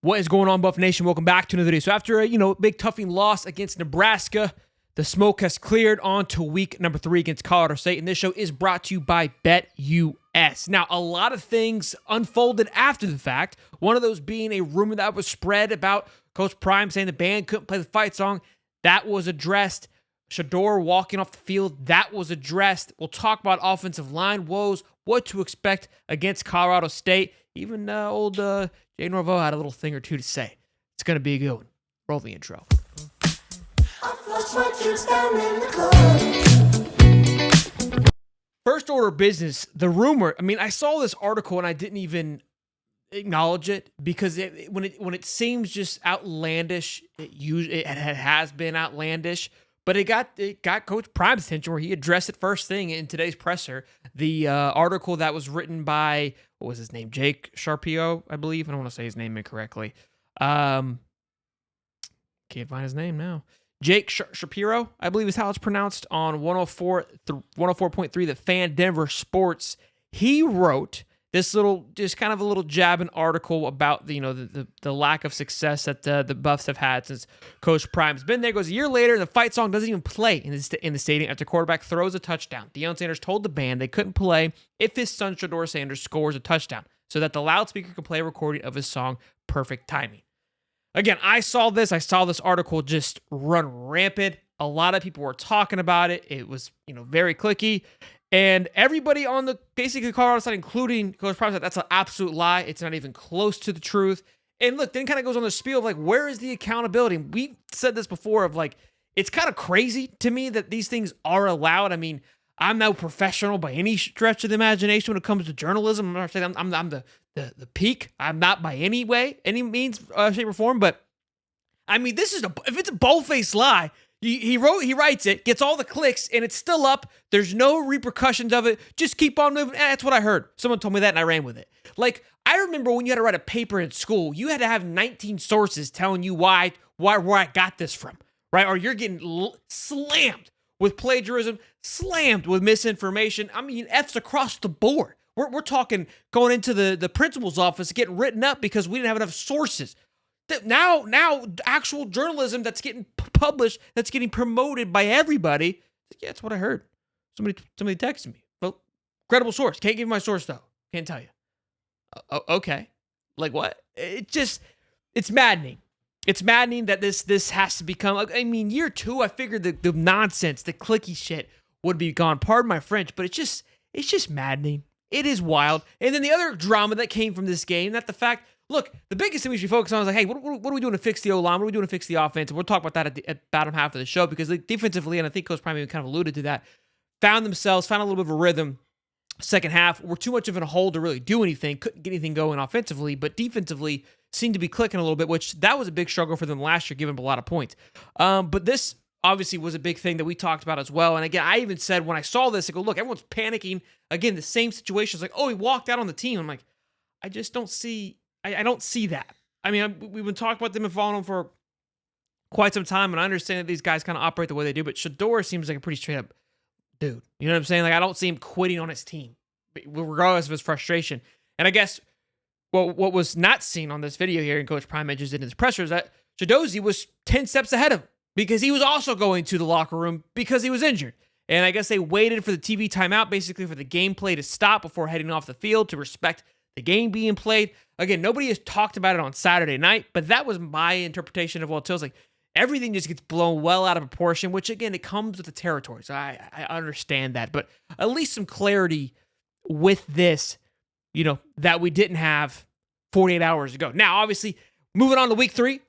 What is going on, Buff Nation? Welcome back to another video. So after a, big toughing loss against Nebraska, the smoke has cleared on to week number 3 against Colorado State. And this show is brought to you by BetUS. Now, a lot of things unfolded after the fact. One of those being a rumor that was spread about Coach Prime saying the band couldn't play the fight song. That was addressed. Shador walking off the field, that was addressed. We'll talk about offensive line woes, what to expect against Colorado State. Even old Jay Norvell had a little thing or two to say. It's going to be a good one. Roll the intro. First order of business, the rumor. I saw this article and I didn't even acknowledge it because when it seems just outlandish, it has been outlandish. But it got Coach Prime's attention where he addressed it first thing in today's presser. The article that was written by, what was his name? Jake Sharpio, I believe. I don't want to say his name incorrectly. Can't find his name now. Jake Shapiro, I believe is how it's pronounced, on 104.3 The Fan Denver Sports. He wrote this just kind of a little jabbing article about the lack of success that the Buffs have had since Coach Prime's been there. It goes a year later, and the fight song doesn't even play in the stadium after quarterback throws a touchdown. Deion Sanders told the band they couldn't play if his son Shador Sanders scores a touchdown, so that the loudspeaker could play a recording of his song "Perfect Timing." Again, I saw this article just run rampant. A lot of people were talking about it. It was very clicky. And everybody on basically Colorado side, including Coach Prime, said that's an absolute lie. It's not even close to the truth. And look, then kind of goes on the spiel of where is the accountability? We said this before of it's kind of crazy to me that these things are allowed. I'm no professional by any stretch of the imagination when it comes to journalism. I'm not saying I'm the peak. I'm not by any means, shape, or form. But this is if it's a bold-faced lie. He writes it, gets all the clicks, and it's still up. There's no repercussions of it. Just keep on moving. That's what I heard. Someone told me that, and I ran with it. I remember when you had to write a paper in school, you had to have 19 sources telling you where I got this from, right? Or you're getting slammed with plagiarism, slammed with misinformation. F's across the board. We're talking going into the principal's office, getting written up because we didn't have enough sources. Now, actual journalism that's getting published, that's getting promoted by everybody. Yeah, that's what I heard. Somebody texted me. Well, credible source. Can't give my source though. Can't tell you. Okay. What? It's maddening. It's maddening that this has to become. Year 2, I figured the nonsense, the clicky shit would be gone. Pardon my French, but it's just maddening. It is wild. And then the other drama that came from this game, that the fact. Look, the biggest thing we should focus on is hey, what are we doing to fix the O-line? What are we doing to fix the offense? And we'll talk about that at the bottom half of the show because defensively, and I think Coach Prime even kind of alluded to that, found a little bit of a rhythm second half. We're too much of in a hole to really do anything. Couldn't get anything going offensively, but defensively seemed to be clicking a little bit, which that was a big struggle for them last year, giving them a lot of points. But this obviously was a big thing that we talked about as well. And again, I even said when I saw this, I go, look, everyone's panicking. Again, the same situation. It's he walked out on the team. I'm like, I just don't see... I don't see that. We've been talking about them and following them for quite some time, and I understand that these guys kind of operate the way they do, but Shador seems like a pretty straight-up dude. You know what I'm saying? I don't see him quitting on his team, regardless of his frustration. And I guess what was not seen on this video here, and Coach Prime mentions it in his presser, is that Shadozi was 10 steps ahead of him because he was also going to the locker room because he was injured. And I guess they waited for the TV timeout, basically for the gameplay to stop before heading off the field to respect the game being played. Again, nobody has talked about it on Saturday night, but that was my interpretation of what it feels like. Everything just gets blown well out of proportion, which again, it comes with the territory. So I understand that, but at least some clarity with this, that we didn't have 48 hours ago. Now, obviously, moving on to week 3,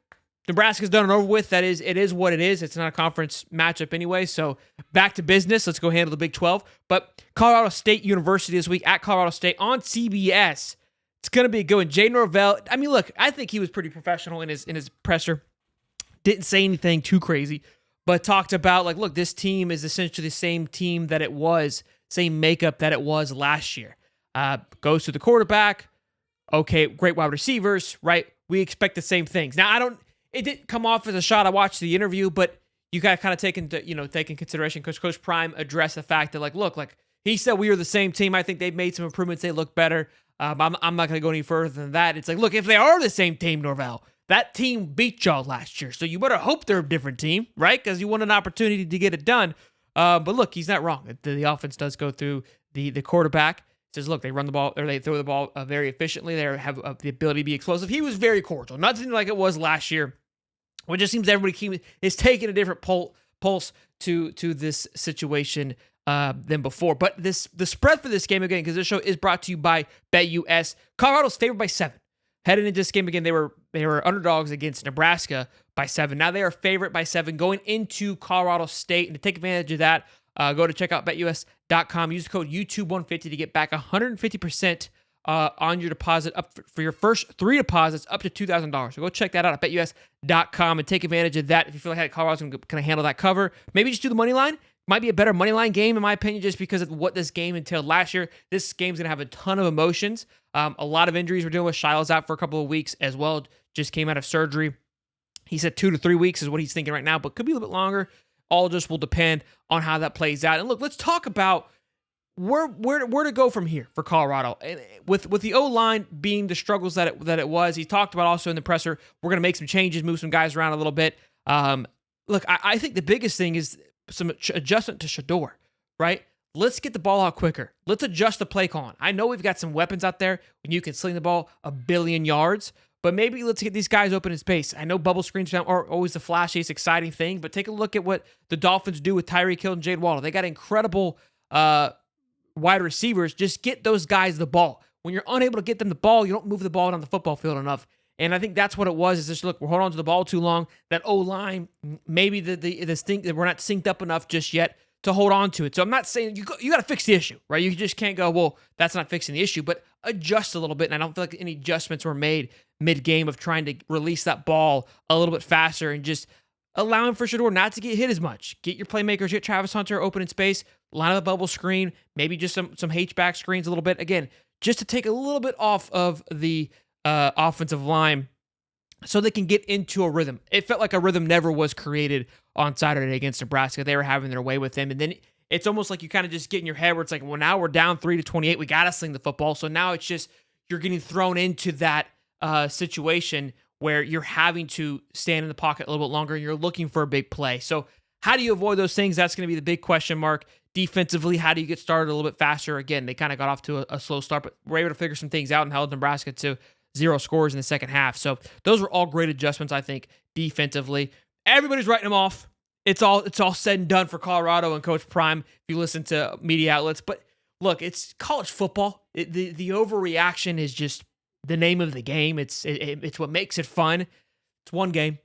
Nebraska's done and over with. It is what it is. It's not a conference matchup anyway. So back to business. Let's go handle the Big 12. But Colorado State University this week at Colorado State on CBS. It's going to be a good one. Jay Norvell. Look, I think he was pretty professional in his presser. Didn't say anything too crazy, but talked about look, this team is essentially the same team that it was, same makeup that it was last year. Goes to the quarterback. Okay, great wide receivers, right? We expect the same things. Now, it didn't come off as a shot. I watched the interview, but you got to kind of take into consideration because Coach Prime addressed the fact that look, he said we were the same team. I think they've made some improvements. They look better. I'm not going to go any further than that. It's like, look, if they are the same team, Norvell, that team beat y'all last year. So you better hope they're a different team, right? Because you want an opportunity to get it done. But look, he's not wrong. The offense does go through the quarterback. Says, look, they run the ball, or they throw the ball very efficiently. They have the ability to be explosive. He was very cordial. Nothing like it was last year. It just seems everybody is taking a different pulse to this situation than before. But the spread for this game, again, because this show is brought to you by BetUS. Colorado's favored by 7. Heading into this game again, they were underdogs against Nebraska by 7. Now they are favorite by 7 going into Colorado State. And to take advantage of that, go to check out BetUS.com. Use the code YouTube150 to get back 150% on your deposit up for your first 3 deposits up to $2,000. So go check that out at BetUS.com and take advantage of that. If you feel like Colorado's going to handle that cover, maybe just do the money line. Might be a better money line game, in my opinion, just because of what this game entailed last year. This game's going to have a ton of emotions. A lot of injuries we're dealing with. Shiloh's out for a couple of weeks as well. Just came out of surgery. He said 2 to 3 weeks is what he's thinking right now, but could be a little bit longer. All just will depend on how that plays out. And look, let's talk about where to go from here for Colorado. And with the O-line being the struggles that it was, he talked about also in the presser, we're going to make some changes, move some guys around a little bit. Look, I think the biggest thing is some adjustment to Shador, right? Let's get the ball out quicker. Let's adjust the play calling. I know we've got some weapons out there when you can sling the ball 1 billion yards, but maybe let's get these guys open in space. I know bubble screens are always the flashiest, exciting thing, but take a look at what the Dolphins do with Tyreek Hill and Jade Waddle. They got incredible wide receivers. Just get those guys the ball. When you're unable to get them the ball, you don't move the ball down the football field enough. And I think that's what it was. Is just, look, we're holding on to the ball too long. That O-line, maybe the stink that we're not synced up enough just yet to hold on to it. So I'm not saying you got to fix the issue, right? You just can't go, well, that's not fixing the issue, but adjust a little bit. And I don't feel like any adjustments were made mid-game of trying to release that ball a little bit faster and just allowing for Shador not to get hit as much. Get your playmakers, get Travis Hunter open in space, line up a bubble screen, maybe just some H-back screens a little bit. Again, just to take a little bit off of the offensive line so they can get into a rhythm. It felt like a rhythm never was created on Saturday against Nebraska. They were having their way with him. And then it's almost like you kind of just get in your head where it's like, well, now we're down 3-28. We got to sling the football. So now it's just you're getting thrown into that situation where you're having to stand in the pocket a little bit longer and you're looking for a big play. So how do you avoid those things? That's going to be the big question mark. Defensively, how do you get started a little bit faster? Again, they kind of got off to a slow start, but we're able to figure some things out and held Nebraska to 0 scores in the second half. So those were all great adjustments, I think, defensively. Everybody's writing them off. It's all said and done for Colorado and Coach Prime if you listen to media outlets. But look, it's college football. The overreaction is just the name of the game. It's what makes it fun. It's one game.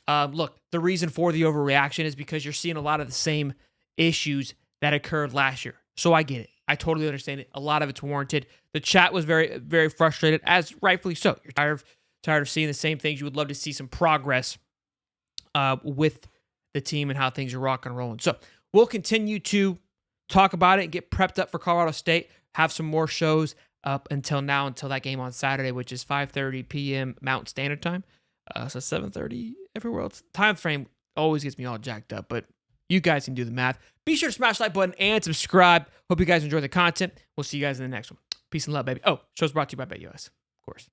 Look, the reason for the overreaction is because you're seeing a lot of the same issues that occurred last year. So I get it. I totally understand it. A lot of it's warranted. The chat was very, very frustrated, as rightfully so. You're tired of seeing the same things. You would love to see some progress with the team and how things are rocking and rolling. So we'll continue to talk about it and get prepped up for Colorado State. Have some more shows up until that game on Saturday, which is 5:30 p.m. Mountain Standard Time. So 7:30 everywhere else. Time frame always gets me all jacked up, but you guys can do the math. Be sure to smash the like button and subscribe. Hope you guys enjoy the content. We'll see you guys in the next one. Peace and love, baby. Oh, show's brought to you by BetUS, of course.